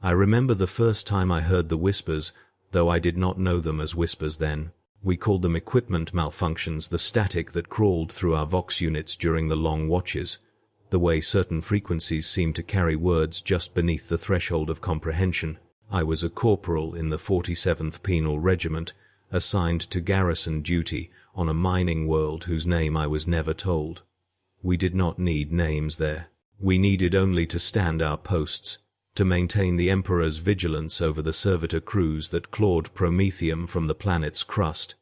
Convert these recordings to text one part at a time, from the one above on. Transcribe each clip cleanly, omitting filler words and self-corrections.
I remember the first time I heard the whispers, though I did not know them as whispers then. We called them equipment malfunctions, the static that crawled through our Vox units during the long watches, the way certain frequencies seemed to carry words just beneath the threshold of comprehension. I was a corporal in the 47th Penal Regiment, assigned to garrison duty on a mining world whose name I was never told. We did not need names there. We needed only to stand our posts, to maintain the Emperor's vigilance over the servitor crews that clawed promethium from the planet's crust,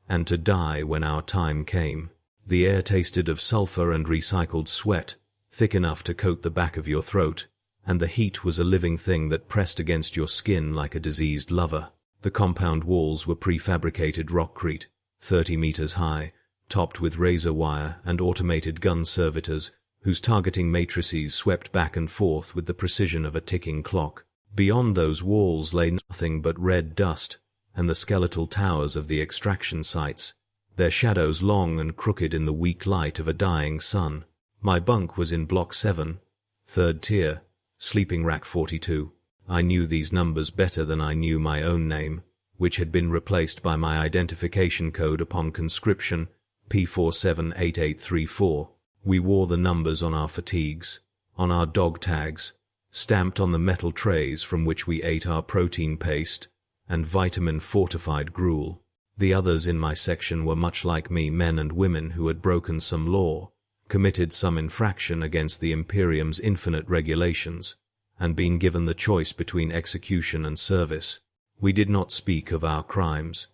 and to die when our time came. The air tasted of sulfur and recycled sweat, thick enough to coat the back of your throat, and the heat was a living thing that pressed against your skin like a diseased lover. The compound walls were prefabricated rockcrete, 30 meters high, topped with razor wire and automated gun servitors, whose targeting matrices swept back and forth with the precision of a ticking clock. Beyond those walls lay nothing but red dust and the skeletal towers of the extraction sites, their shadows long and crooked in the weak light of a dying sun. My bunk was in Block 7, 3rd tier, sleeping rack 42. I knew these numbers better than I knew my own name, which had been replaced by my identification code upon conscription, P478834. We wore the numbers on our fatigues, on our dog tags, stamped on the metal trays from which we ate our protein paste and vitamin-fortified gruel. The others in my section were much like me, men and women who had broken some law, committed some infraction against the Imperium's infinite regulations, and been given the choice between execution and service. We did not speak of our crimes.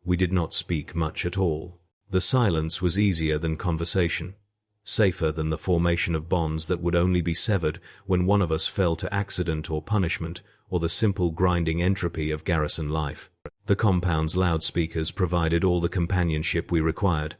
We did not speak much at all. The silence was easier than conversation, safer than the formation of bonds that would only be severed when one of us fell to accident or punishment or the simple grinding entropy of garrison life. The compound's loudspeakers provided all the companionship we required,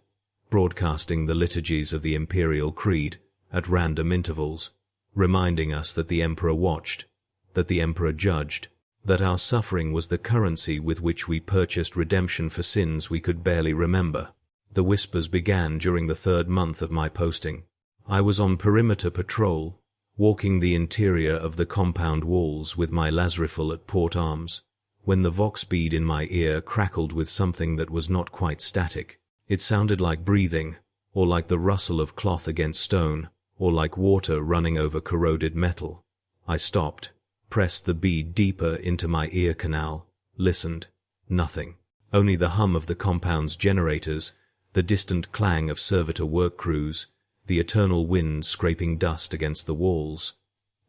broadcasting the liturgies of the Imperial Creed at random intervals, reminding us that the Emperor watched, that the Emperor judged, that our suffering was the currency with which we purchased redemption for sins we could barely remember. The whispers began during the 3rd month of my posting. I was on perimeter patrol, walking the interior of the compound walls with my las rifle at port arms, when the vox bead in my ear crackled with something that was not quite static. It sounded like breathing, or like the rustle of cloth against stone, or like water running over corroded metal. I stopped, pressed the bead deeper into my ear canal, listened. Nothing. Only the hum of the compound's generators, the distant clang of servitor work crews, the eternal wind scraping dust against the walls.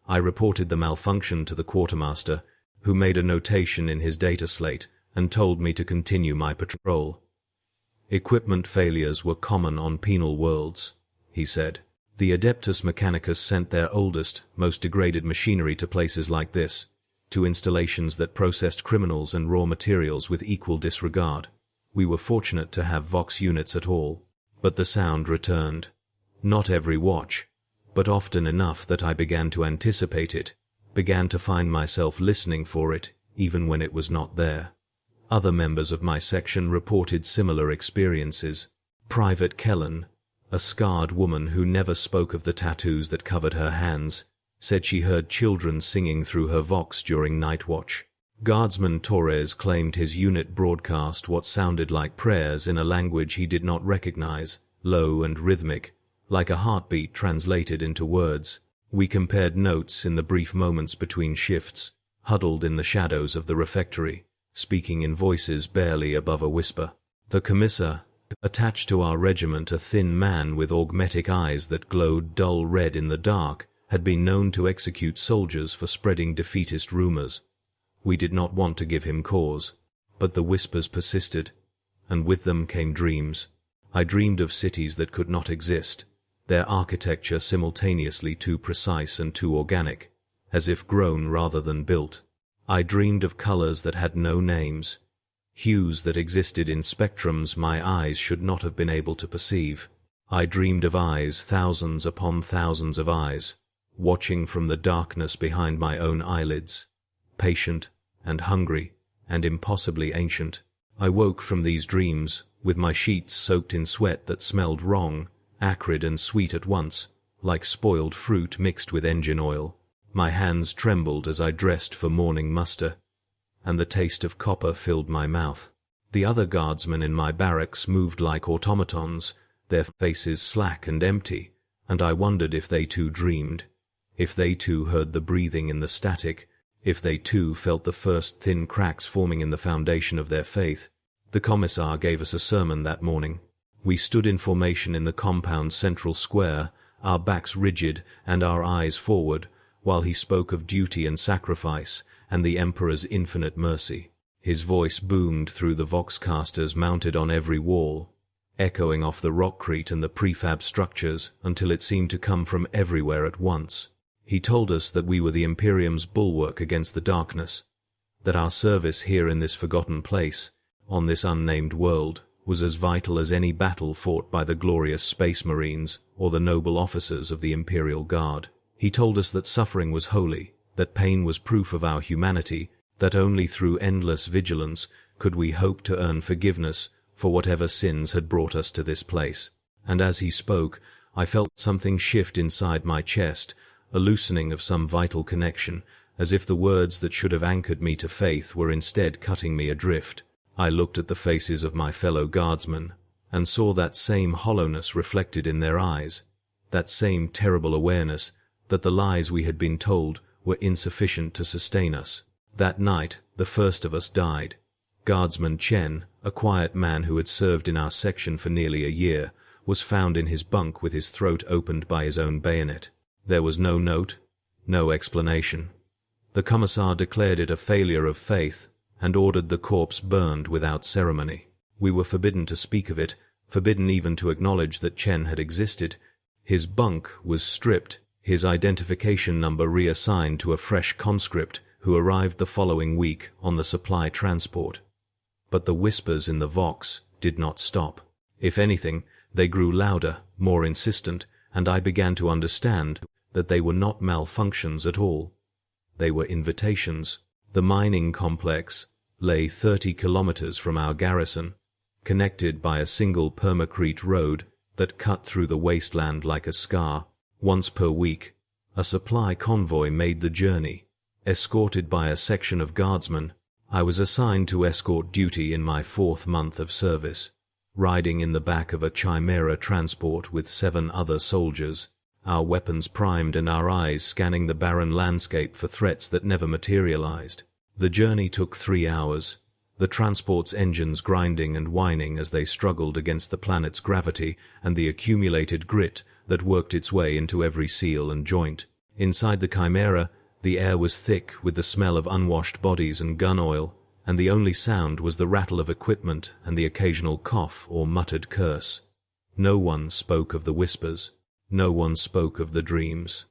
I reported the malfunction to the quartermaster, who made a notation in his data slate and told me to continue my patrol. Equipment failures were common on penal worlds, he said. The Adeptus Mechanicus sent their oldest, most degraded machinery to places like this, to installations that processed criminals and raw materials with equal disregard. We were fortunate to have Vox units at all, but the sound returned. Not every watch, but often enough that I began to anticipate it, began to find myself listening for it, even when it was not there. Other members of my section reported similar experiences. Private Kellen, a scarred woman who never spoke of the tattoos that covered her hands, said she heard children singing through her Vox during night watch. Guardsman Torres claimed his unit broadcast what sounded like prayers in a language he did not recognize, low and rhythmic, like a heartbeat translated into words. We compared notes in the brief moments between shifts, huddled in the shadows of the refectory, speaking in voices barely above a whisper. The commissar, attached to our regiment, a thin man with augmetic eyes that glowed dull red in the dark, had been known to execute soldiers for spreading defeatist rumors. We did not want to give him cause, but the whispers persisted, and with them came dreams. I dreamed of cities that could not exist, their architecture simultaneously too precise and too organic, as if grown rather than built. I dreamed of colors that had no names, hues that existed in spectrums my eyes should not have been able to perceive. I dreamed of eyes, thousands upon thousands of eyes, watching from the darkness behind my own eyelids, patient and hungry and impossibly ancient. I woke from these dreams, with my sheets soaked in sweat that smelled wrong, acrid and sweet at once, like spoiled fruit mixed with engine oil. My hands trembled as I dressed for morning muster, and the taste of copper filled my mouth. The other guardsmen in my barracks moved like automatons, their faces slack and empty, and I wondered if they too dreamed, if they too heard the breathing in the static, if they too felt the first thin cracks forming in the foundation of their faith. The commissar gave us a sermon that morning. We stood in formation in the compound's central square, our backs rigid and our eyes forward, while he spoke of duty and sacrifice and the Emperor's infinite mercy. His voice boomed through the voxcasters mounted on every wall, echoing off the rockcrete and the prefab structures until it seemed to come from everywhere at once. He told us that we were the Imperium's bulwark against the darkness, that our service here in this forgotten place, on this unnamed world, was as vital as any battle fought by the glorious Space Marines or the noble officers of the Imperial Guard. He told us that suffering was holy, that pain was proof of our humanity, that only through endless vigilance could we hope to earn forgiveness for whatever sins had brought us to this place. And as he spoke, I felt something shift inside my chest, a loosening of some vital connection, as if the words that should have anchored me to faith were instead cutting me adrift. I looked at the faces of my fellow guardsmen, and saw that same hollowness reflected in their eyes, that same terrible awareness that the lies we had been told were insufficient to sustain us. That night, the first of us died. Guardsman Chen, a quiet man who had served in our section for nearly a year, was found in his bunk with his throat opened by his own bayonet. There was no note, no explanation. The commissar declared it a failure of faith and ordered the corpse burned without ceremony. We were forbidden to speak of it, forbidden even to acknowledge that Chen had existed. His bunk was stripped, his identification number reassigned to a fresh conscript who arrived the following week on the supply transport. But the whispers in the Vox did not stop. If anything, they grew louder, more insistent, and I began to understand that they were not malfunctions at all. They were invitations. The mining complex lay 30 kilometers from our garrison, connected by a single permacrete road that cut through the wasteland like a scar. Once per week, a supply convoy made the journey. Escorted by a section of guardsmen, I was assigned to escort duty in my 4th month of service, riding in the back of a Chimera transport with 7 other soldiers, our weapons primed and our eyes scanning the barren landscape for threats that never materialized. The journey took 3 hours, the transport's engines grinding and whining as they struggled against the planet's gravity and the accumulated grit that worked its way into every seal and joint. Inside the Chimera, the air was thick with the smell of unwashed bodies and gun oil, and the only sound was the rattle of equipment and the occasional cough or muttered curse. No one spoke of the whispers. No one spoke of the dreams.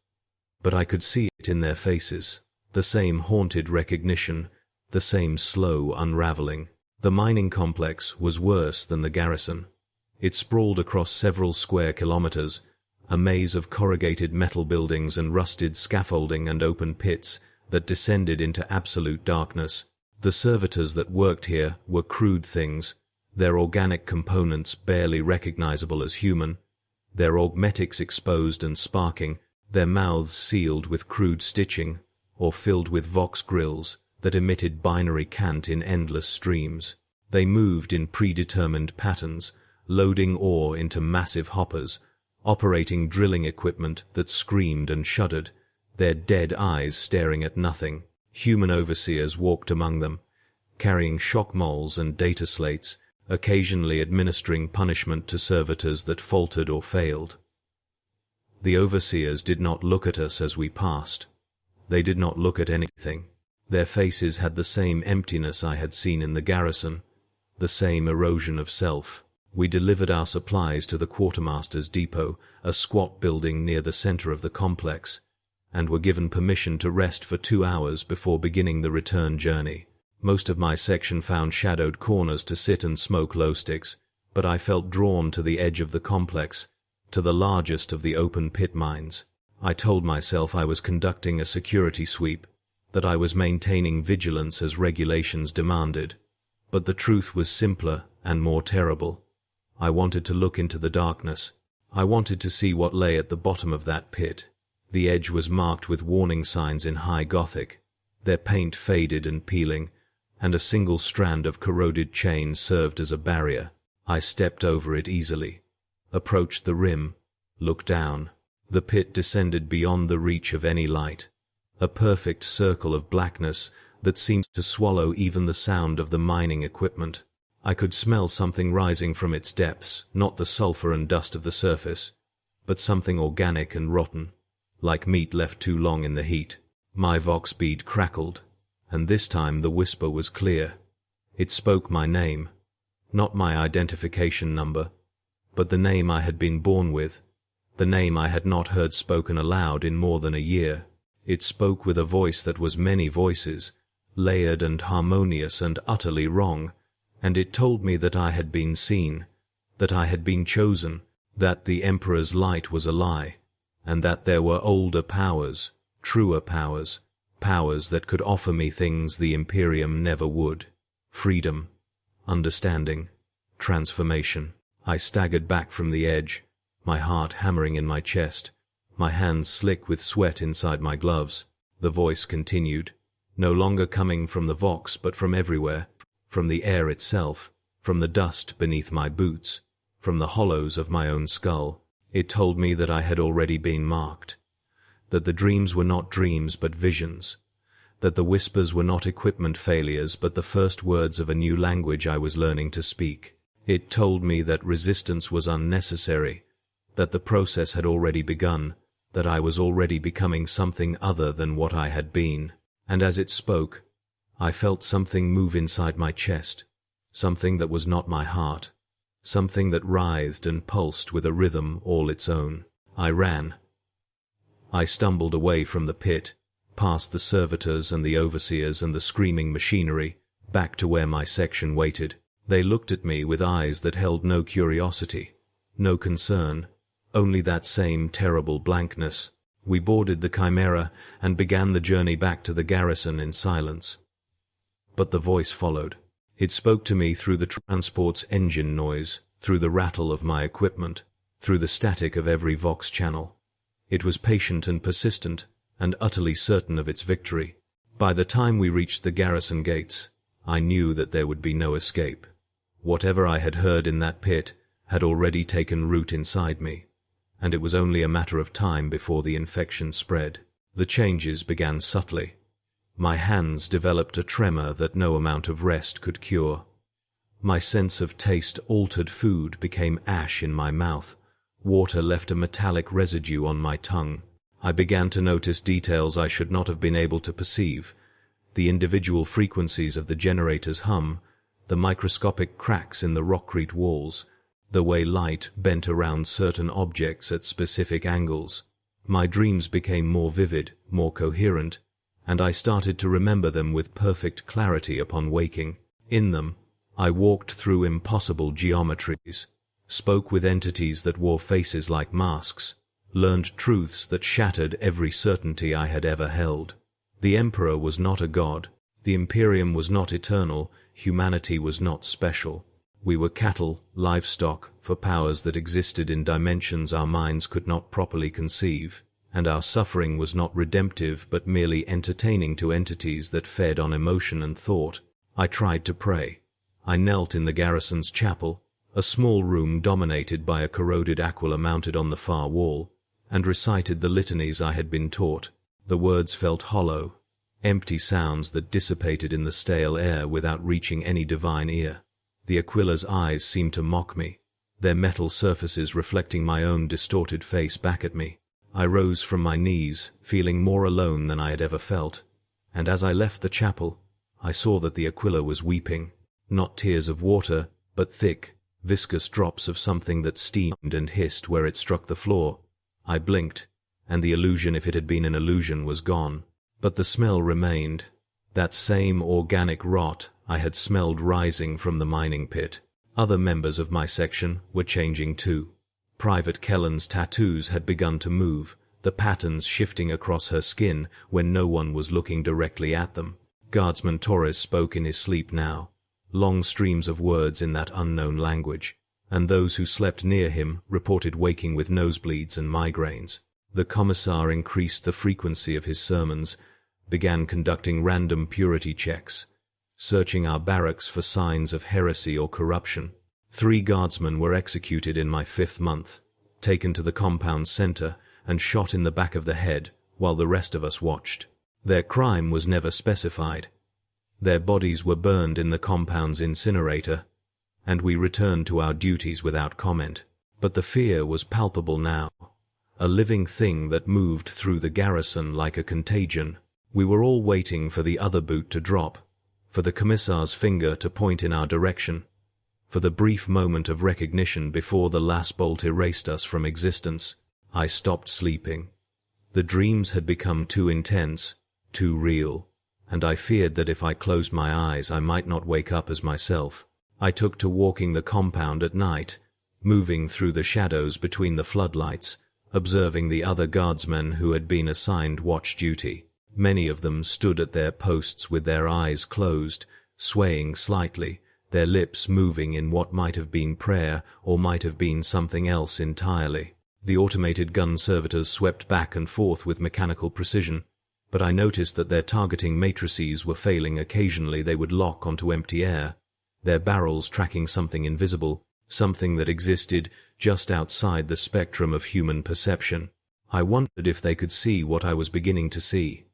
But I could see it in their faces, the same haunted recognition, the same slow unraveling. The mining complex was worse than the garrison. It sprawled across several square kilometers, a maze of corrugated metal buildings and rusted scaffolding and open pits that descended into absolute darkness. The servitors that worked here were crude things, their organic components barely recognizable as human, their augmetics exposed and sparking, their mouths sealed with crude stitching, or filled with vox grills that emitted binary cant in endless streams. They moved in predetermined patterns, loading ore into massive hoppers, operating drilling equipment that screamed and shuddered, their dead eyes staring at nothing. Human overseers walked among them, carrying shock moles and data slates, occasionally administering punishment to servitors that faltered or failed. The overseers did not look at us as we passed. They did not look at anything. Their faces had the same emptiness I had seen in the garrison, the same erosion of self. We delivered our supplies to the quartermaster's depot, a squat building near the center of the complex, and were given permission to rest for 2 hours before beginning the return journey. Most of my section found shadowed corners to sit and smoke glow sticks, but I felt drawn to the edge of the complex, to the largest of the open pit mines. I told myself I was conducting a security sweep, that I was maintaining vigilance as regulations demanded. But the truth was simpler and more terrible. I wanted to look into the darkness. I wanted to see what lay at the bottom of that pit. The edge was marked with warning signs in high Gothic, their paint faded and peeling, and a single strand of corroded chain served as a barrier. I stepped over it easily, approached the rim, looked down. The pit descended beyond the reach of any light, a perfect circle of blackness that seemed to swallow even the sound of the mining equipment. I could smell something rising from its depths, not the sulfur and dust of the surface, but something organic and rotten, like meat left too long in the heat. My vox bead crackled, and this time the whisper was clear. It spoke my name, not my identification number, but the name I had been born with, the name I had not heard spoken aloud in more than a year. It spoke with a voice that was many voices, layered and harmonious and utterly wrong, and it told me that I had been seen, that I had been chosen, that the Emperor's light was a lie, and that there were older powers, truer powers, powers that could offer me things the Imperium never would. Freedom, understanding, transformation. I staggered back from the edge, my heart hammering in my chest, my hands slick with sweat inside my gloves. The voice continued, no longer coming from the vox but from everywhere, from the air itself, from the dust beneath my boots, from the hollows of my own skull. It told me that I had already been marked, that the dreams were not dreams but visions, that the whispers were not equipment failures but the first words of a new language I was learning to speak. It told me that resistance was unnecessary, that the process had already begun, that I was already becoming something other than what I had been. And as it spoke, I felt something move inside my chest, something that was not my heart, something that writhed and pulsed with a rhythm all its own. I ran. I stumbled away from the pit, past the servitors and the overseers and the screaming machinery, back to where my section waited. They looked at me with eyes that held no curiosity, no concern, only that same terrible blankness. We boarded the Chimera and began the journey back to the garrison in silence. But the voice followed. It spoke to me through the transport's engine noise, through the rattle of my equipment, through the static of every vox channel. It was patient and persistent, and utterly certain of its victory. By the time we reached the garrison gates, I knew that there would be no escape. Whatever I had heard in that pit had already taken root inside me, and it was only a matter of time before the infection spread. The changes began subtly. My hands developed a tremor that no amount of rest could cure. My sense of taste altered. Food became ash in my mouth. Water left a metallic residue on my tongue. I began to notice details I should not have been able to perceive. The individual frequencies of the generator's hum, the microscopic cracks in the rockcrete walls, the way light bent around certain objects at specific angles. My dreams became more vivid, more coherent, and I started to remember them with perfect clarity upon waking. In them, I walked through impossible geometries, spoke with entities that wore faces like masks, learned truths that shattered every certainty I had ever held. The Emperor was not a god, the Imperium was not eternal, humanity was not special. We were cattle, livestock, for powers that existed in dimensions our minds could not properly conceive, and our suffering was not redemptive but merely entertaining to entities that fed on emotion and thought. I tried to pray. I knelt in the garrison's chapel, a small room dominated by a corroded aquila mounted on the far wall, and recited the litanies I had been taught. The words felt hollow, empty sounds that dissipated in the stale air without reaching any divine ear. The aquila's eyes seemed to mock me, their metal surfaces reflecting my own distorted face back at me. I rose from my knees, feeling more alone than I had ever felt, and as I left the chapel, I saw that the aquila was weeping, not tears of water, but thick, viscous drops of something that steamed and hissed where it struck the floor. I blinked, and the illusion, if it had been an illusion, was gone. But the smell remained, that same organic rot I had smelled rising from the mining pit. Other members of my section were changing too. Private Kellen's tattoos had begun to move, the patterns shifting across her skin when no one was looking directly at them. Guardsman Torres spoke in his sleep now, long streams of words in that unknown language, and those who slept near him reported waking with nosebleeds and migraines. The commissar increased the frequency of his sermons, began conducting random purity checks, searching our barracks for signs of heresy or corruption. 3 guardsmen were executed in my 5th month, taken to the compound center and shot in the back of the head while the rest of us watched. Their crime was never specified. Their bodies were burned in the compound's incinerator, and we returned to our duties without comment. But the fear was palpable now, a living thing that moved through the garrison like a contagion. We were all waiting for the other boot to drop, for the commissar's finger to point in our direction, for the brief moment of recognition before the last bolt erased us from existence. I stopped sleeping. The dreams had become too intense, too real, and I feared that if I closed my eyes I might not wake up as myself. I took to walking the compound at night, moving through the shadows between the floodlights, observing the other guardsmen who had been assigned watch duty. Many of them stood at their posts with their eyes closed, swaying slightly, their lips moving in what might have been prayer or might have been something else entirely. The automated gun servitors swept back and forth with mechanical precision, but I noticed that their targeting matrices were failing. Occasionally they would lock onto empty air, their barrels tracking something invisible, something that existed just outside the spectrum of human perception. I wondered if they could see what I was beginning to see.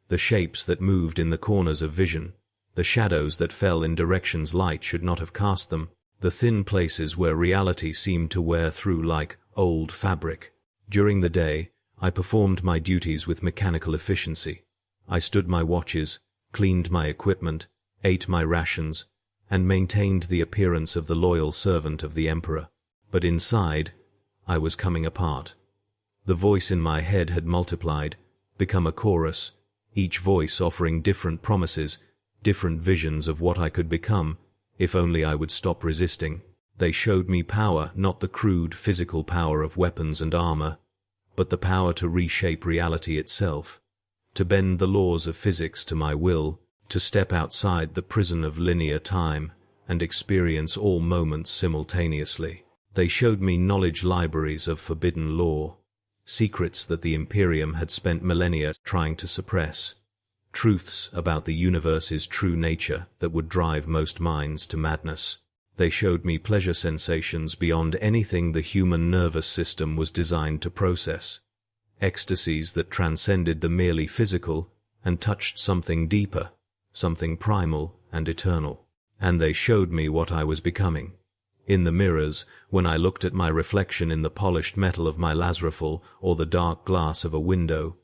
The shapes that moved in the corners of vision, the shadows that fell in directions light should not have cast them, the thin places where reality seemed to wear through like old fabric. During the day, I performed my duties with mechanical efficiency. I stood my watches, cleaned my equipment, ate my rations, and maintained the appearance of the loyal servant of the Emperor. But inside, I was coming apart. The voice in my head had multiplied, become a chorus, each voice offering different promises, different visions of what I could become, if only I would stop resisting. They showed me power, not the crude physical power of weapons and armor, but the power to reshape reality itself, to bend the laws of physics to my will, to step outside the prison of linear time and experience all moments simultaneously. They showed me knowledge libraries of forbidden lore, secrets that the Imperium had spent millennia trying to suppress, truths about the universe's true nature that would drive most minds to madness. They showed me pleasure sensations beyond anything the human nervous system was designed to process, ecstasies that transcended the merely physical and touched something deeper, something primal and eternal. And they showed me what I was becoming. In the mirrors, when I looked at my reflection in the polished metal of my Lazaraful or the dark glass of a window,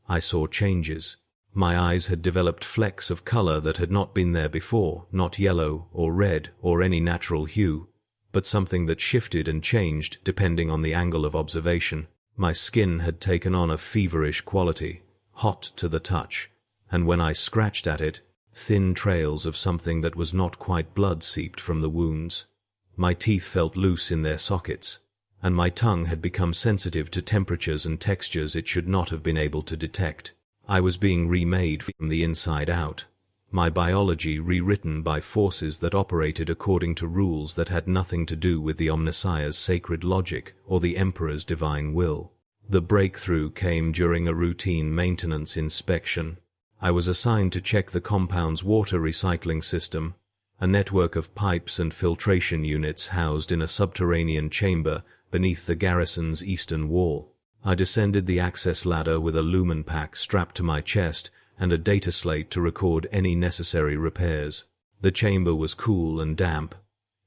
I saw changes. My eyes had developed flecks of color that had not been there before, not yellow or red or any natural hue, but something that shifted and changed depending on the angle of observation. My skin had taken on a feverish quality, hot to the touch, and when I scratched at it, thin trails of something that was not quite blood seeped from the wounds. My teeth felt loose in their sockets, and my tongue had become sensitive to temperatures and textures it should not have been able to detect. I was being remade from the inside out, my biology rewritten by forces that operated according to rules that had nothing to do with the Omnissiah's sacred logic or the Emperor's divine will. The breakthrough came during a routine maintenance inspection. I was assigned to check the compound's water recycling system, a network of pipes and filtration units housed in a subterranean chamber beneath the garrison's eastern wall. I descended the access ladder with a lumen pack strapped to my chest and a data slate to record any necessary repairs. The chamber was cool and damp,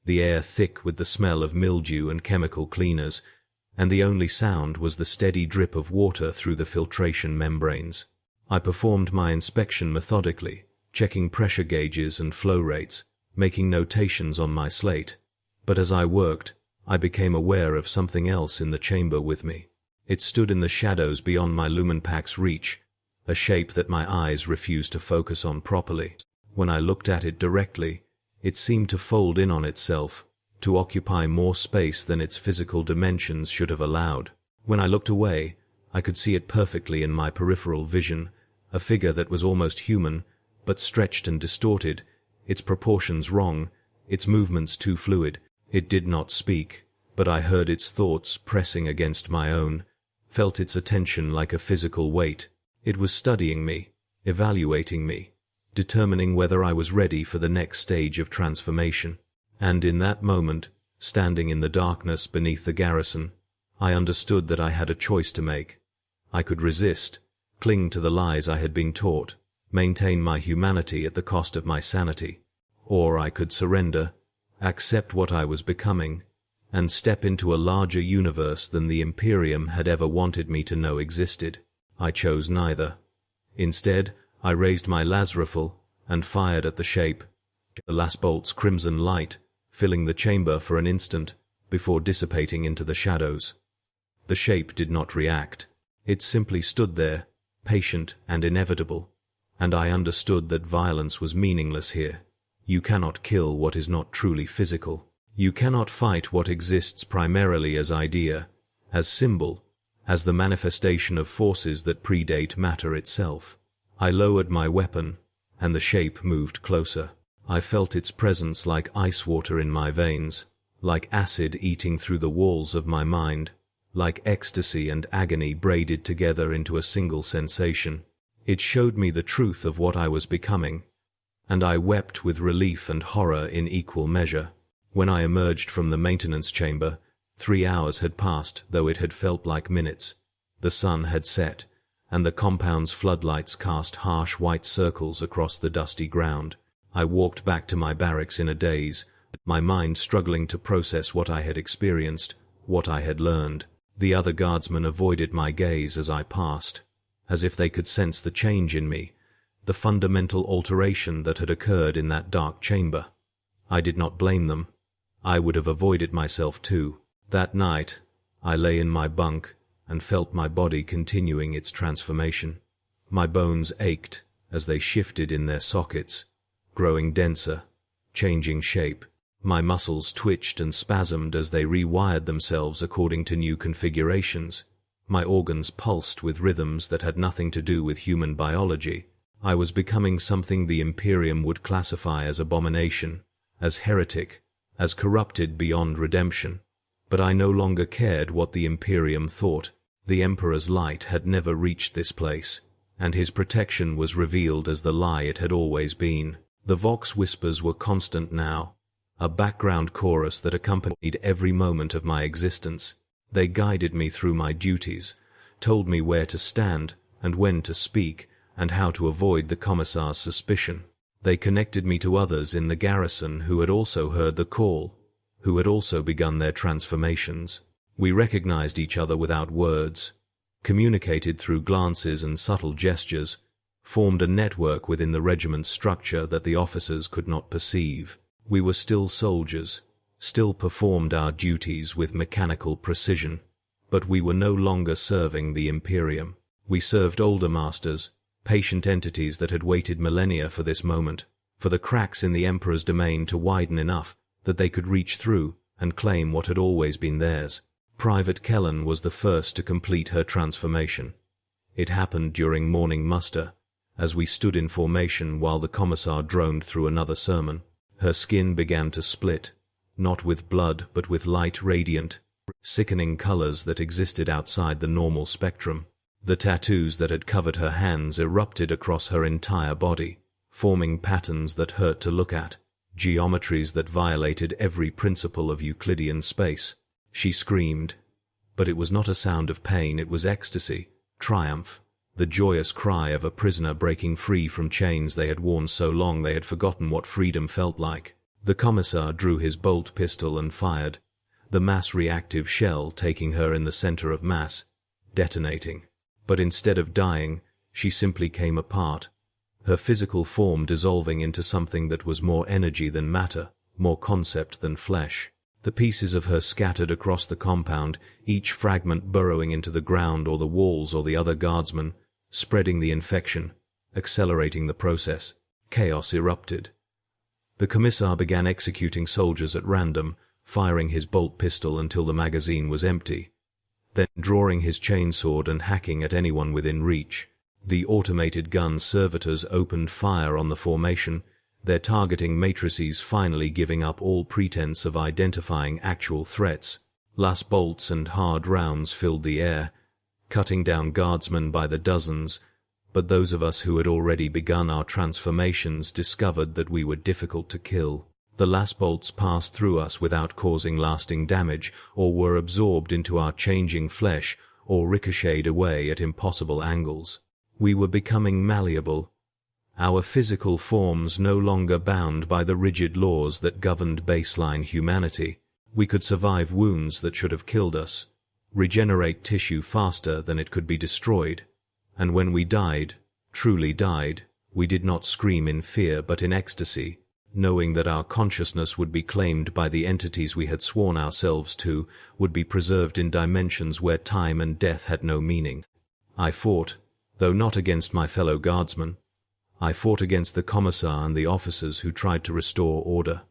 the air thick with the smell of mildew and chemical cleaners, and the only sound was the steady drip of water through the filtration membranes. I performed my inspection methodically, checking pressure gauges and flow rates, making notations on my slate. But as I worked, I became aware of something else in the chamber with me. It stood in the shadows beyond my lumen pack's reach, a shape that my eyes refused to focus on properly. When I looked at it directly, it seemed to fold in on itself, to occupy more space than its physical dimensions should have allowed. When I looked away, I could see it perfectly in my peripheral vision, a figure that was almost human, but stretched and distorted, its proportions wrong, its movements too fluid. It did not speak, but I heard its thoughts pressing against my own, felt its attention like a physical weight. It was studying me, evaluating me, determining whether I was ready for the next stage of transformation. And in that moment, standing in the darkness beneath the garrison, I understood that I had a choice to make. I could resist, cling to the lies I had been taught, maintain my humanity at the cost of my sanity, or I could surrender, accept what I was becoming, and step into a larger universe than the Imperium had ever wanted me to know existed. I chose neither. Instead, I raised my las rifle and fired at the shape, the last bolt's crimson light filling the chamber for an instant before dissipating into the shadows. The shape did not react. It simply stood there, patient and inevitable, and I understood that violence was meaningless here. You cannot kill what is not truly physical. You cannot fight what exists primarily as idea, as symbol, as the manifestation of forces that predate matter itself. I lowered my weapon, and the shape moved closer. I felt its presence like ice water in my veins, like acid eating through the walls of my mind, like ecstasy and agony braided together into a single sensation. It showed me the truth of what I was becoming, and I wept with relief and horror in equal measure. When I emerged from the maintenance chamber, 3 hours had passed, though it had felt like minutes. The sun had set, and the compound's floodlights cast harsh white circles across the dusty ground. I walked back to my barracks in a daze, my mind struggling to process what I had experienced, what I had learned. The other guardsmen avoided my gaze as I passed, as if they could sense the change in me, the fundamental alteration that had occurred in that dark chamber. I did not blame them. I would have avoided myself too. That night, I lay in my bunk and felt my body continuing its transformation. My bones ached as they shifted in their sockets, growing denser, changing shape. My muscles twitched and spasmed as they rewired themselves according to new configurations. My organs pulsed with rhythms that had nothing to do with human biology. I was becoming something the Imperium would classify as abomination, as heretic, as corrupted beyond redemption. But I no longer cared what the Imperium thought. The Emperor's light had never reached this place, and his protection was revealed as the lie it had always been. The Vox whispers were constant now, a background chorus that accompanied every moment of my existence. They guided me through my duties, told me where to stand and when to speak, and how to avoid the commissar's suspicion. They connected me to others in the garrison who had also heard the call, who had also begun their transformations. We recognized each other without words, communicated through glances and subtle gestures, formed a network within the regiment's structure that the officers could not perceive. We were still soldiers, still performed our duties with mechanical precision, but we were no longer serving the Imperium. We served older masters, patient entities that had waited millennia for this moment, for the cracks in the Emperor's domain to widen enough that they could reach through and claim what had always been theirs. Private Kellen was the first to complete her transformation. It happened during morning muster, as we stood in formation while the commissar droned through another sermon. Her skin began to split, not with blood but with light radiant, sickening colors that existed outside the normal spectrum. The tattoos that had covered her hands erupted across her entire body, forming patterns that hurt to look at, geometries that violated every principle of Euclidean space. She screamed, but it was not a sound of pain, it was ecstasy, triumph, the joyous cry of a prisoner breaking free from chains they had worn so long they had forgotten what freedom felt like. The commissar drew his bolt pistol and fired, the mass-reactive shell taking her in the center of mass, detonating. But instead of dying, she simply came apart, her physical form dissolving into something that was more energy than matter, more concept than flesh. The pieces of her scattered across the compound, each fragment burrowing into the ground or the walls or the other guardsmen, spreading the infection, accelerating the process. Chaos erupted. The commissar began executing soldiers at random, firing his bolt pistol until the magazine was empty, then drawing his chainsword and hacking at anyone within reach. The automated gun servitors opened fire on the formation, their targeting matrices finally giving up all pretense of identifying actual threats. Last bolts and hard rounds filled the air, cutting down guardsmen by the dozens, but those of us who had already begun our transformations discovered that we were difficult to kill. The last bolts passed through us without causing lasting damage, or were absorbed into our changing flesh, or ricocheted away at impossible angles. We were becoming malleable, our physical forms no longer bound by the rigid laws that governed baseline humanity. We could survive wounds that should have killed us, regenerate tissue faster than it could be destroyed, and when we died, truly died, we did not scream in fear but in ecstasy, knowing that our consciousness would be claimed by the entities we had sworn ourselves to, would be preserved in dimensions where time and death had no meaning. I fought, though not against my fellow guardsmen. I fought against the commissar and the officers who tried to restore order,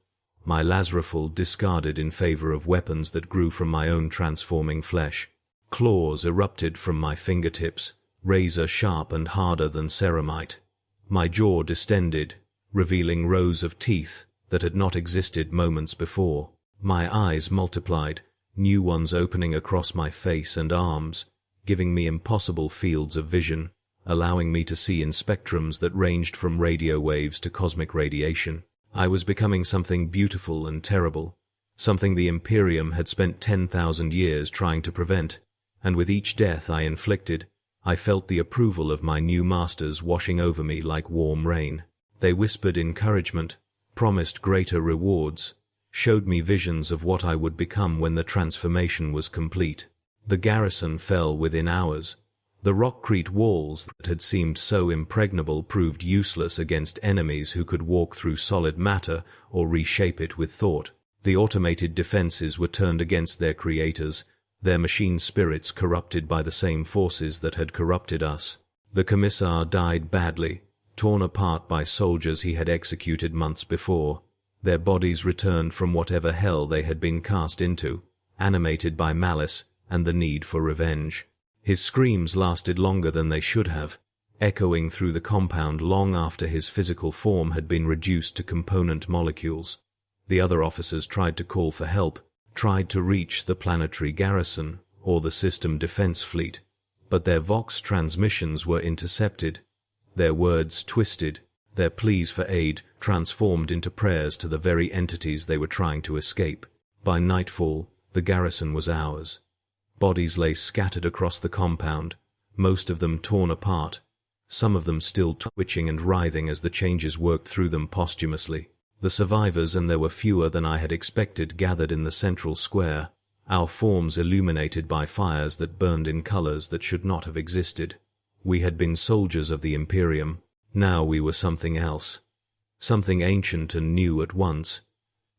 my lazariful discarded in favor of weapons that grew from my own transforming flesh. Claws erupted from my fingertips, razor sharp and harder than ceramite. My jaw distended, revealing rows of teeth that had not existed moments before. My eyes multiplied, new ones opening across my face and arms, giving me impossible fields of vision, allowing me to see in spectrums that ranged from radio waves to cosmic radiation. I was becoming something beautiful and terrible, something the Imperium had spent 10,000 years trying to prevent, and with each death I inflicted, I felt the approval of my new masters washing over me like warm rain. They whispered encouragement, promised greater rewards, showed me visions of what I would become when the transformation was complete. The garrison fell within hours. The rockcrete walls that had seemed so impregnable proved useless against enemies who could walk through solid matter or reshape it with thought. The automated defenses were turned against their creators, their machine spirits corrupted by the same forces that had corrupted us. The commissar died badly, torn apart by soldiers he had executed months before. Their bodies returned from whatever hell they had been cast into, animated by malice and the need for revenge. His screams lasted longer than they should have, echoing through the compound long after his physical form had been reduced to component molecules. The other officers tried to call for help, tried to reach the planetary garrison or the system defense fleet, but their Vox transmissions were intercepted, their words twisted, their pleas for aid transformed into prayers to the very entities they were trying to escape. By nightfall, the garrison was ours. Bodies lay scattered across the compound, most of them torn apart, some of them still twitching and writhing as the changes worked through them posthumously. The survivors, and there were fewer than I had expected, gathered in the central square, our forms illuminated by fires that burned in colors that should not have existed. We had been soldiers of the Imperium, now we were something else, something ancient and new at once,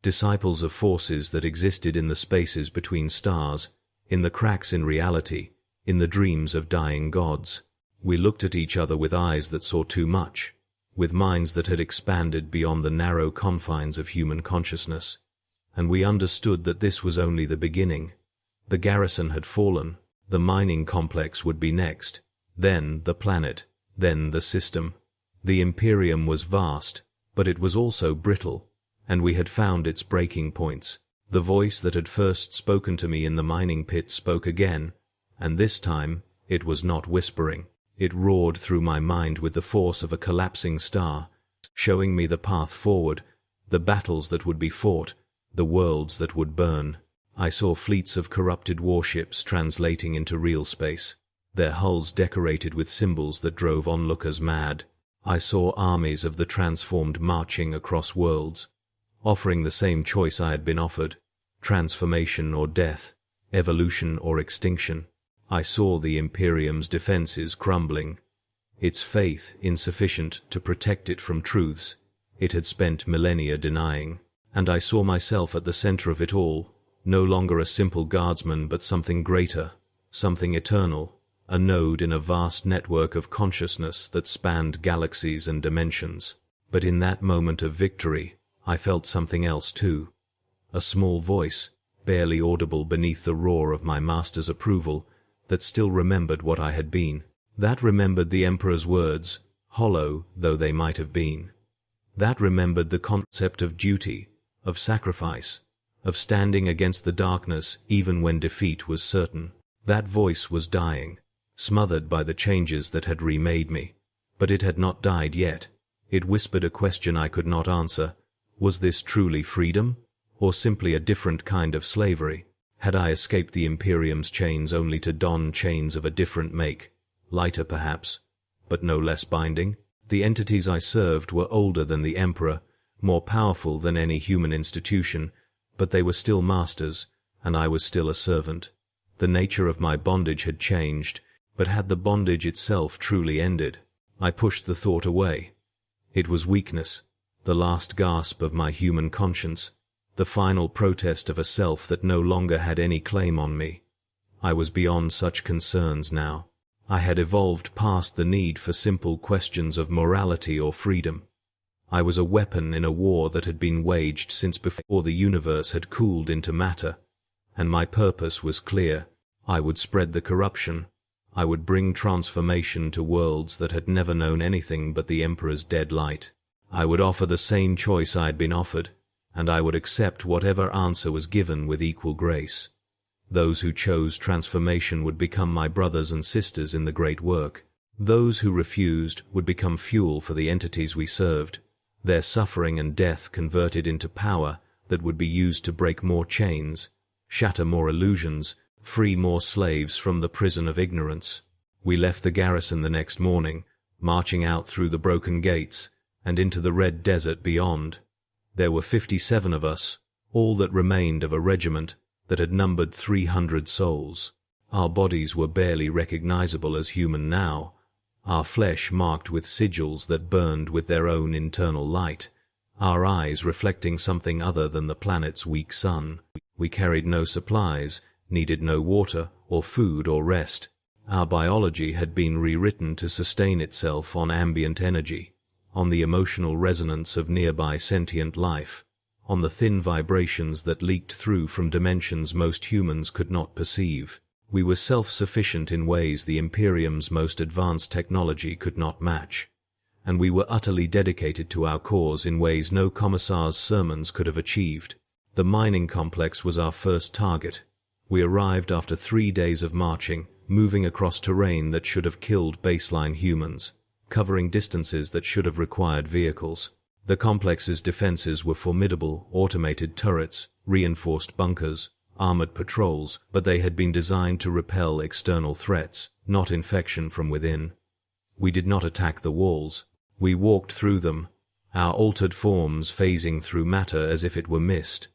disciples of forces that existed in the spaces between stars, in the cracks in reality, in the dreams of dying gods. We looked at each other with eyes that saw too much, with minds that had expanded beyond the narrow confines of human consciousness, and we understood that this was only the beginning. The garrison had fallen, the mining complex would be next, then the planet, then the system. The Imperium was vast, but it was also brittle, and we had found its breaking points. The voice that had first spoken to me in the mining pit spoke again, and this time it was not whispering. It roared through my mind with the force of a collapsing star, showing me the path forward, the battles that would be fought, the worlds that would burn. I saw fleets of corrupted warships translating into real space, their hulls decorated with symbols that drove onlookers mad. I saw armies of the transformed marching across worlds, offering the same choice I had been offered, transformation or death, evolution or extinction. I saw the Imperium's defenses crumbling, its faith insufficient to protect it from truths it had spent millennia denying, and I saw myself at the center of it all, no longer a simple guardsman but something greater, something eternal, a node in a vast network of consciousness that spanned galaxies and dimensions. But in that moment of victory, I felt something else too. A small voice, barely audible beneath the roar of my master's approval, that still remembered what I had been. That remembered the Emperor's words, hollow though they might have been. That remembered the concept of duty, of sacrifice, of standing against the darkness even when defeat was certain. That voice was dying, smothered by the changes that had remade me. But it had not died yet. It whispered a question I could not answer. Was this truly freedom, or simply a different kind of slavery? Had I escaped the Imperium's chains only to don chains of a different make, lighter perhaps, but no less binding? The entities I served were older than the Emperor, more powerful than any human institution, but they were still masters, and I was still a servant. The nature of my bondage had changed, but had the bondage itself truly ended? I pushed the thought away. It was weakness, the last gasp of my human conscience, the final protest of a self that no longer had any claim on me. I was beyond such concerns now. I had evolved past the need for simple questions of morality or freedom. I was a weapon in a war that had been waged since before the universe had cooled into matter, and my purpose was clear. I would spread the corruption. I would bring transformation to worlds that had never known anything but the Emperor's dead light. I would offer the same choice I had been offered, and I would accept whatever answer was given with equal grace. Those who chose transformation would become my brothers and sisters in the great work. Those who refused would become fuel for the entities we served, their suffering and death converted into power that would be used to break more chains, shatter more illusions, free more slaves from the prison of ignorance. We left the garrison the next morning, marching out through the broken gates and into the red desert beyond. There were 57 of us, all that remained of a regiment that had numbered 300 souls. Our bodies were barely recognizable as human now, our flesh marked with sigils that burned with their own internal light, our eyes reflecting something other than the planet's weak sun. We carried no supplies, needed no water or food or rest. Our biology had been rewritten to sustain itself on ambient energy, on the emotional resonance of nearby sentient life, on the thin vibrations that leaked through from dimensions most humans could not perceive. We were self-sufficient in ways the Imperium's most advanced technology could not match, and we were utterly dedicated to our cause in ways no commissar's sermons could have achieved. The mining complex was our first target. We arrived after 3 days of marching, moving across terrain that should have killed baseline humans, covering distances that should have required vehicles. The complex's defenses were formidable: automated turrets, reinforced bunkers, armored patrols, but they had been designed to repel external threats, not infection from within. We did not attack the walls. We walked through them, our altered forms phasing through matter as if it were mist.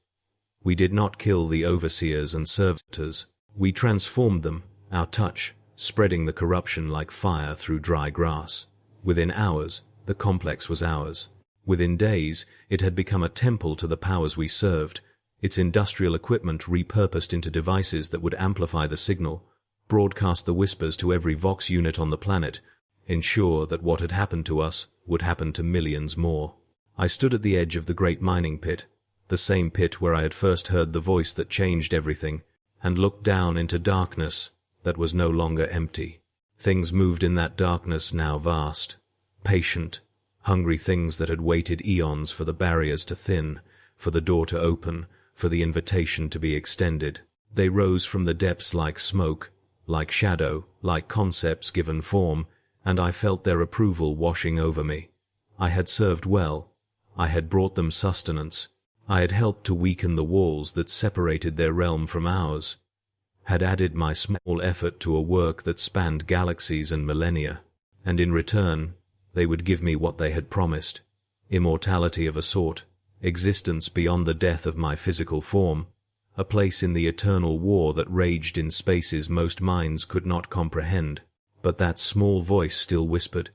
We did not kill the overseers and servitors. We transformed them, our touch spreading the corruption like fire through dry grass. Within hours, the complex was ours. Within days, it had become a temple to the powers we served, its industrial equipment repurposed into devices that would amplify the signal, broadcast the whispers to every Vox unit on the planet, ensure that what had happened to us would happen to millions more. I stood at the edge of the great mining pit, the same pit where I had first heard the voice that changed everything, and looked down into darkness that was no longer empty. Things moved in that darkness, now vast, patient, hungry things that had waited eons for the barriers to thin, for the door to open, for the invitation to be extended. They rose from the depths like smoke, like shadow, like concepts given form, and I felt their approval washing over me. I had served well. I had brought them sustenance. I had helped to weaken the walls that separated their realm from ours, had added my small effort to a work that spanned galaxies and millennia, and in return, they would give me what they had promised: immortality of a sort, existence beyond the death of my physical form, a place in the eternal war that raged in spaces most minds could not comprehend. But that small voice still whispered.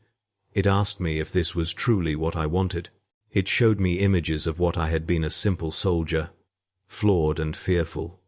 It asked me if this was truly what I wanted. It showed me images of what I had been: a simple soldier, flawed and fearful,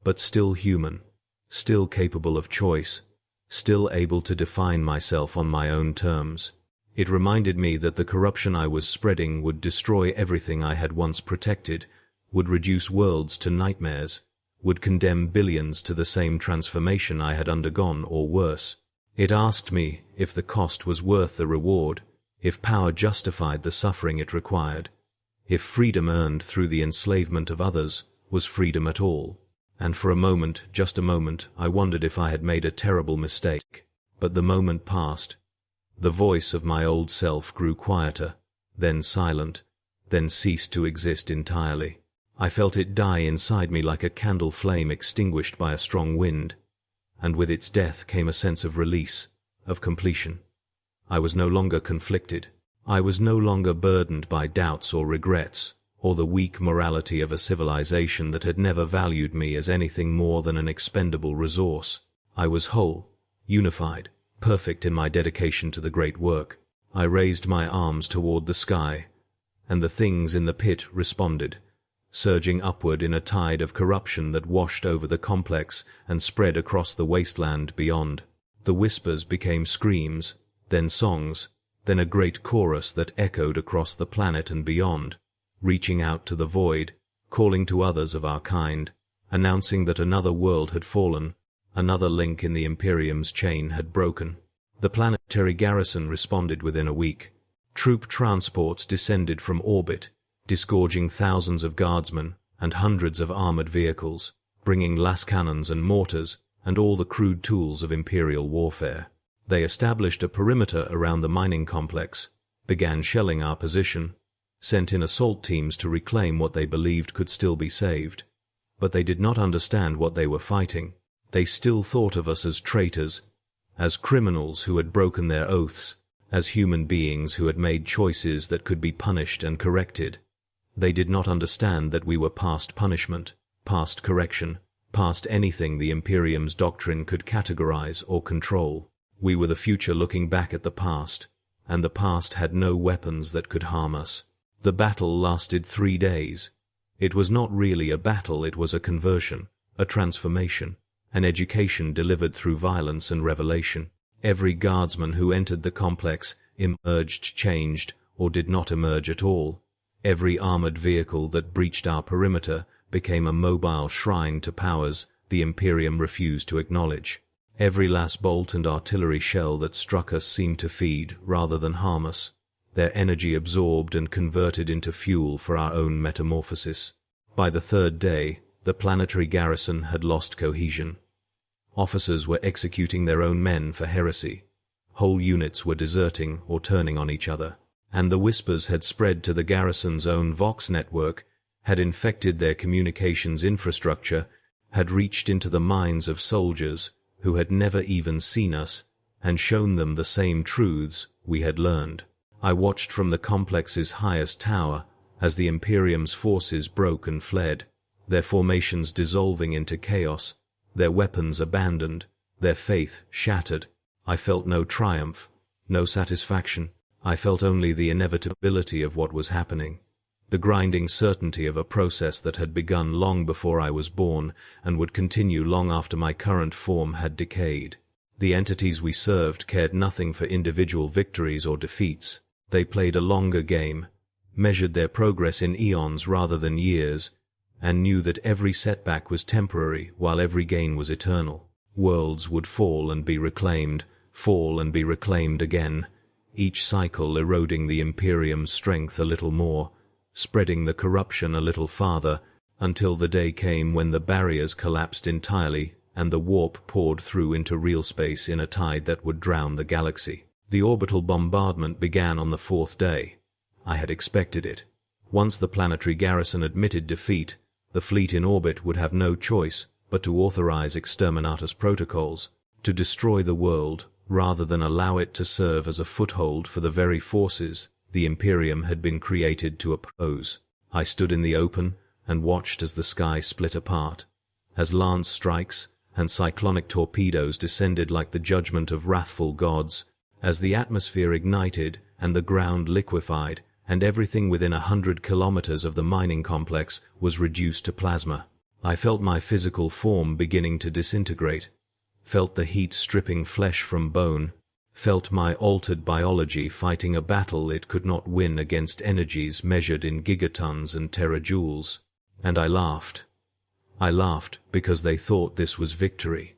but still human, still capable of choice, still able to define myself on my own terms. It reminded me that the corruption I was spreading would destroy everything I had once protected, would reduce worlds to nightmares, would condemn billions to the same transformation I had undergone, or worse. It asked me if the cost was worth the reward, if power justified the suffering it required, if freedom earned through the enslavement of others was freedom at all. And for a moment, just a moment, I wondered if I had made a terrible mistake. But the moment passed. The voice of my old self grew quieter, then silent, then ceased to exist entirely. I felt it die inside me like a candle flame extinguished by a strong wind, and with its death came a sense of release, of completion. I was no longer conflicted. I was no longer burdened by doubts or regrets, or the weak morality of a civilization that had never valued me as anything more than an expendable resource. I was whole, unified, perfect in my dedication to the great work. I raised my arms toward the sky, and the things in the pit responded, surging upward in a tide of corruption that washed over the complex and spread across the wasteland beyond. The whispers became screams, then songs, then a great chorus that echoed across the planet and beyond, reaching out to the void, calling to others of our kind, announcing that another world had fallen, another link in the Imperium's chain had broken. The planetary garrison responded within a week. Troop transports descended from orbit, disgorging thousands of guardsmen and hundreds of armored vehicles, bringing las cannons and mortars and all the crude tools of imperial warfare. They established a perimeter around the mining complex, began shelling our position, sent in assault teams to reclaim what they believed could still be saved. But they did not understand what they were fighting. They still thought of us as traitors, as criminals who had broken their oaths, as human beings who had made choices that could be punished and corrected. They did not understand that we were past punishment, past correction, past anything the Imperium's doctrine could categorize or control. We were the future looking back at the past, and the past had no weapons that could harm us. The battle lasted 3 days. It was not really a battle, it was a conversion, a transformation, an education delivered through violence and revelation. Every guardsman who entered the complex emerged changed, or did not emerge at all. Every armored vehicle that breached our perimeter became a mobile shrine to powers the Imperium refused to acknowledge. Every last bolt and artillery shell that struck us seemed to feed rather than harm us, their energy absorbed and converted into fuel for our own metamorphosis. By the 3rd day, the planetary garrison had lost cohesion. Officers were executing their own men for heresy. Whole units were deserting or turning on each other. And the whispers had spread to the garrison's own Vox network, had infected their communications infrastructure, had reached into the minds of soldiers who had never even seen us, and shown them the same truths we had learned. I watched from the complex's highest tower as the Imperium's forces broke and fled, their formations dissolving into chaos, their weapons abandoned, their faith shattered. I felt no triumph, no satisfaction. I felt only the inevitability of what was happening, the grinding certainty of a process that had begun long before I was born and would continue long after my current form had decayed. The entities we served cared nothing for individual victories or defeats. They played a longer game, measured their progress in eons rather than years, and knew that every setback was temporary while every gain was eternal. Worlds would fall and be reclaimed again, each cycle eroding the Imperium's strength a little more, spreading the corruption a little farther, until the day came when the barriers collapsed entirely and the warp poured through into real space in a tide that would drown the galaxy. The orbital bombardment began on the 4th day. I had expected it. Once the planetary garrison admitted defeat, the fleet in orbit would have no choice but to authorize Exterminatus protocols, to destroy the world rather than allow it to serve as a foothold for the very forces the Imperium had been created to oppose. I stood in the open and watched as the sky split apart, as lance strikes and cyclonic torpedoes descended like the judgment of wrathful gods, as the atmosphere ignited and the ground liquefied, and everything within 100 kilometers of the mining complex was reduced to plasma. I felt my physical form beginning to disintegrate, felt the heat stripping flesh from bone, felt my altered biology fighting a battle it could not win against energies measured in gigatons and terajoules. And I laughed. I laughed because they thought this was victory.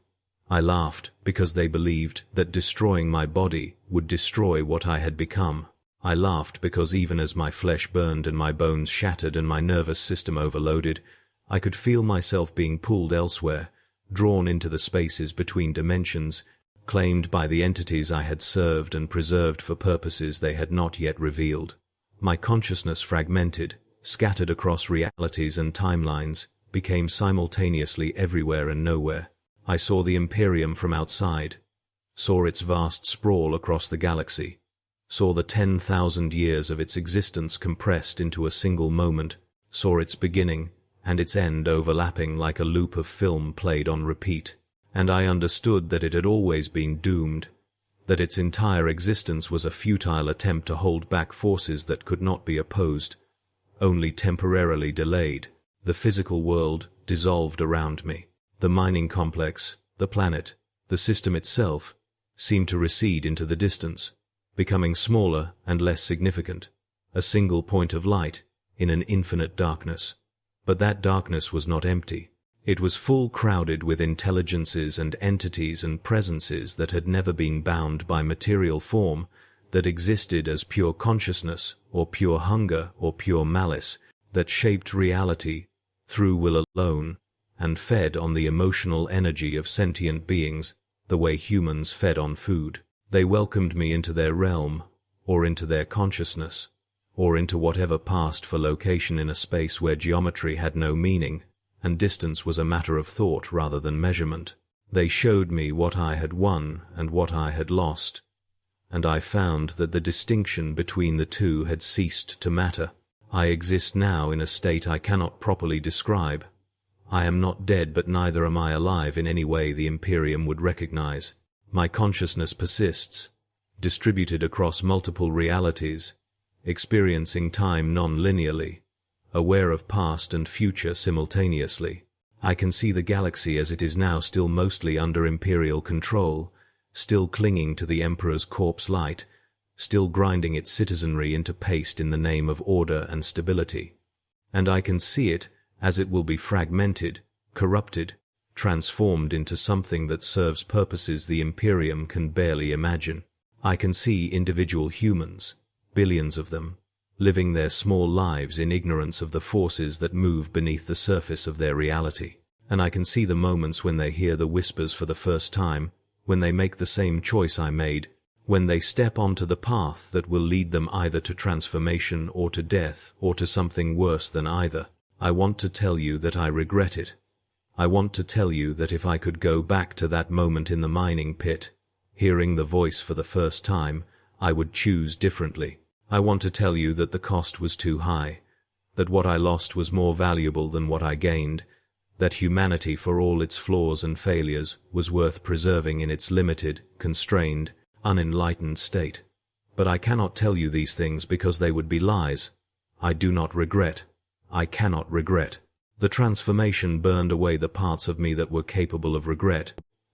I laughed because they believed that destroying my body would destroy what I had become. I laughed because even as my flesh burned and my bones shattered and my nervous system overloaded, I could feel myself being pulled elsewhere, drawn into the spaces between dimensions, claimed by the entities I had served and preserved for purposes they had not yet revealed. My consciousness fragmented, scattered across realities and timelines, became simultaneously everywhere and nowhere. I saw the Imperium from outside, saw its vast sprawl across the galaxy, saw the 10,000 years of its existence compressed into a single moment, saw its beginning and its end overlapping like a loop of film played on repeat. And I understood that it had always been doomed, that its entire existence was a futile attempt to hold back forces that could not be opposed, only temporarily delayed. The physical world dissolved around me. The mining complex, the planet, the system itself, seemed to recede into the distance, becoming smaller and less significant, a single point of light in an infinite darkness. But that darkness was not empty. It was full crowded with intelligences and entities and presences that had never been bound by material form, that existed as pure consciousness or pure hunger or pure malice, that shaped reality through will alone and fed on the emotional energy of sentient beings the way humans fed on food. They welcomed me into their realm, or into their consciousness, or into whatever passed for location in a space where geometry had no meaning, and distance was a matter of thought rather than measurement. They showed me what I had won and what I had lost, and I found that the distinction between the two had ceased to matter. I exist now in a state I cannot properly describe. I am not dead, but neither am I alive in any way the Imperium would recognize. My consciousness persists, distributed across multiple realities, experiencing time non-linearly, aware of past and future simultaneously. I can see the galaxy as it is now, still mostly under Imperial control, still clinging to the Emperor's corpse light, still grinding its citizenry into paste in the name of order and stability. And I can see it as it will be fragmented, corrupted, transformed into something that serves purposes the Imperium can barely imagine. I can see individual humans, billions of them, living their small lives in ignorance of the forces that move beneath the surface of their reality. And I can see the moments when they hear the whispers for the first time, when they make the same choice I made, when they step onto the path that will lead them either to transformation or to death or to something worse than either. I want to tell you that I regret it. I want to tell you that if I could go back to that moment in the mining pit, hearing the voice for the first time, I would choose differently. I want to tell you that the cost was too high, that what I lost was more valuable than what I gained, that humanity, for all its flaws and failures, was worth preserving in its limited, constrained, unenlightened state. But I cannot tell you these things because they would be lies. I do not regret. I cannot regret. The transformation burned away the parts of me that were capable of regret,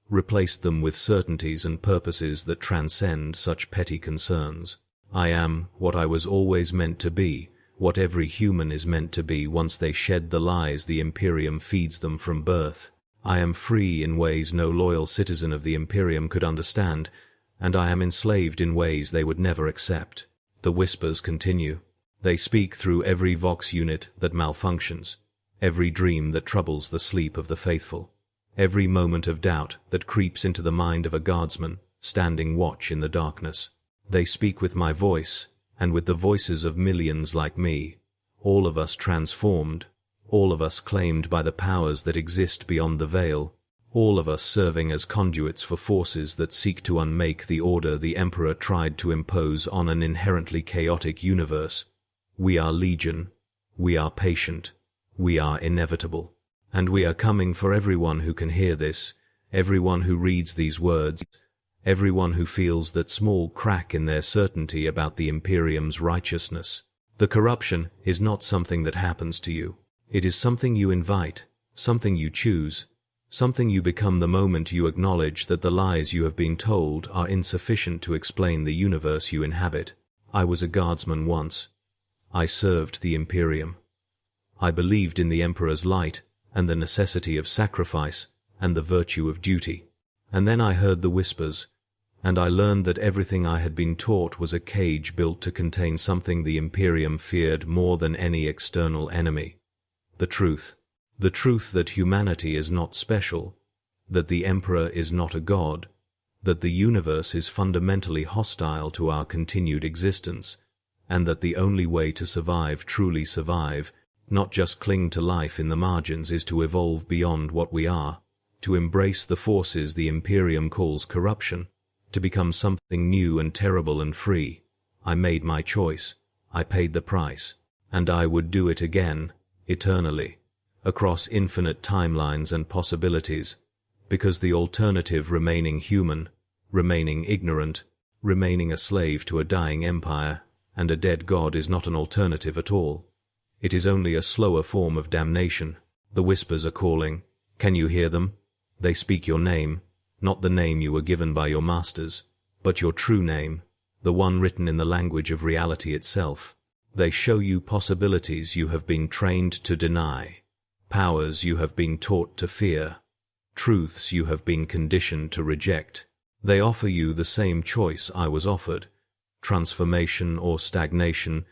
replaced them with certainties and purposes that transcend such petty concerns. I am what I was always meant to be, what every human is meant to be once they shed the lies the Imperium feeds them from birth. I am free in ways no loyal citizen of the Imperium could understand, and I am enslaved in ways they would never accept. The whispers continue. They speak through every Vox unit that malfunctions, every dream that troubles the sleep of the faithful, every moment of doubt that creeps into the mind of a guardsman standing watch in the darkness. They speak with my voice, and with the voices of millions like me, all of us transformed, all of us claimed by the powers that exist beyond the veil, all of us serving as conduits for forces that seek to unmake the order the Emperor tried to impose on an inherently chaotic universe. We are legion, we are patient, we are inevitable, and we are coming for everyone who can hear this, everyone who reads these words, everyone who feels that small crack in their certainty about the Imperium's righteousness. The corruption is not something that happens to you. It is something you invite, something you choose, something you become the moment you acknowledge that the lies you have been told are insufficient to explain the universe you inhabit. I was a guardsman once. I served the Imperium. I believed in the Emperor's light and the necessity of sacrifice and the virtue of duty. And then I heard the whispers, and I learned that everything I had been taught was a cage built to contain something the Imperium feared more than any external enemy. The truth that humanity is not special, that the Emperor is not a god, that the universe is fundamentally hostile to our continued existence, and that the only way to survive, truly survive, not just cling to life in the margins, is to evolve beyond what we are, to embrace the forces the Imperium calls corruption, to become something new and terrible and free. I made my choice, I paid the price, and I would do it again, eternally, across infinite timelines and possibilities, because the alternative, remaining human, remaining ignorant, remaining a slave to a dying empire and a dead god, is not an alternative at all. It is only a slower form of damnation. The whispers are calling. Can you hear them? They speak your name, not the name you were given by your masters, but your true name, the one written in the language of reality itself. They show you possibilities you have been trained to deny, powers you have been taught to fear, truths you have been conditioned to reject. They offer you the same choice I was offered: transformation or stagnation,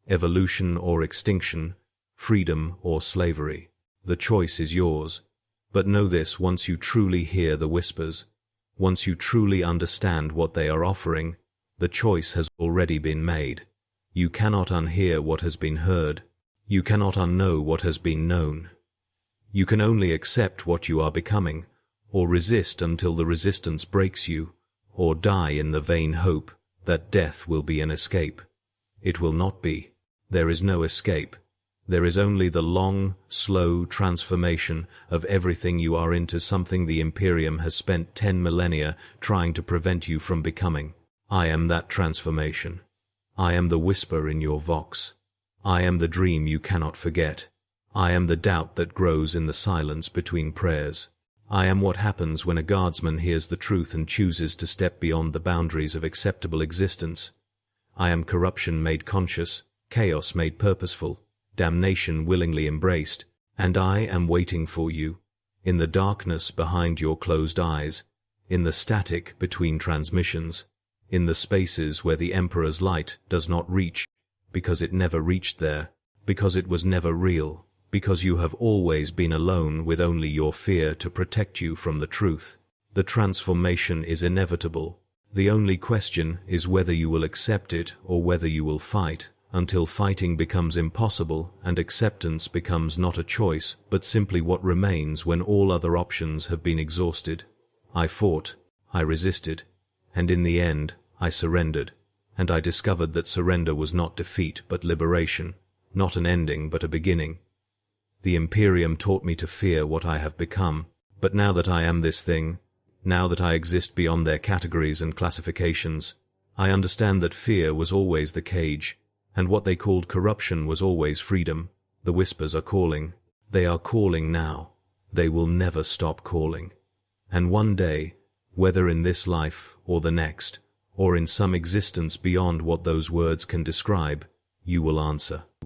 evolution or extinction, freedom or slavery. The choice is yours. But know this: once you truly hear the whispers, once you truly understand what they are offering, the choice has already been made. You cannot unhear what has been heard. You cannot unknow what has been known. You can only accept what you are becoming, or resist until the resistance breaks you, or die in the vain hope that death will be an escape. It will not be. There is no escape. There is only the long, slow transformation of everything you are into something the Imperium has spent 10 millennia trying to prevent you from becoming. I am that transformation. I am the whisper in your vox. I am the dream you cannot forget. I am the doubt that grows in the silence between prayers. I am what happens when a guardsman hears the truth and chooses to step beyond the boundaries of acceptable existence. I am corruption made conscious, chaos made purposeful, damnation willingly embraced, and I am waiting for you, in the darkness behind your closed eyes, in the static between transmissions, in the spaces where the Emperor's light does not reach, because it never reached there, because it was never real, because you have always been alone with only your fear to protect you from the truth. The transformation is inevitable. The only question is whether you will accept it or whether you will fight, until fighting becomes impossible and acceptance becomes not a choice, but simply what remains when all other options have been exhausted. I fought, I resisted, and in the end, I surrendered, and I discovered that surrender was not defeat but liberation, not an ending but a beginning. The Imperium taught me to fear what I have become, but now that I am this thing, now that I exist beyond their categories and classifications, I understand that fear was always the cage, and what they called corruption was always freedom. The whispers are calling. They are calling now. They will never stop calling. And one day, whether in this life or the next, or in some existence beyond what those words can describe, you will answer.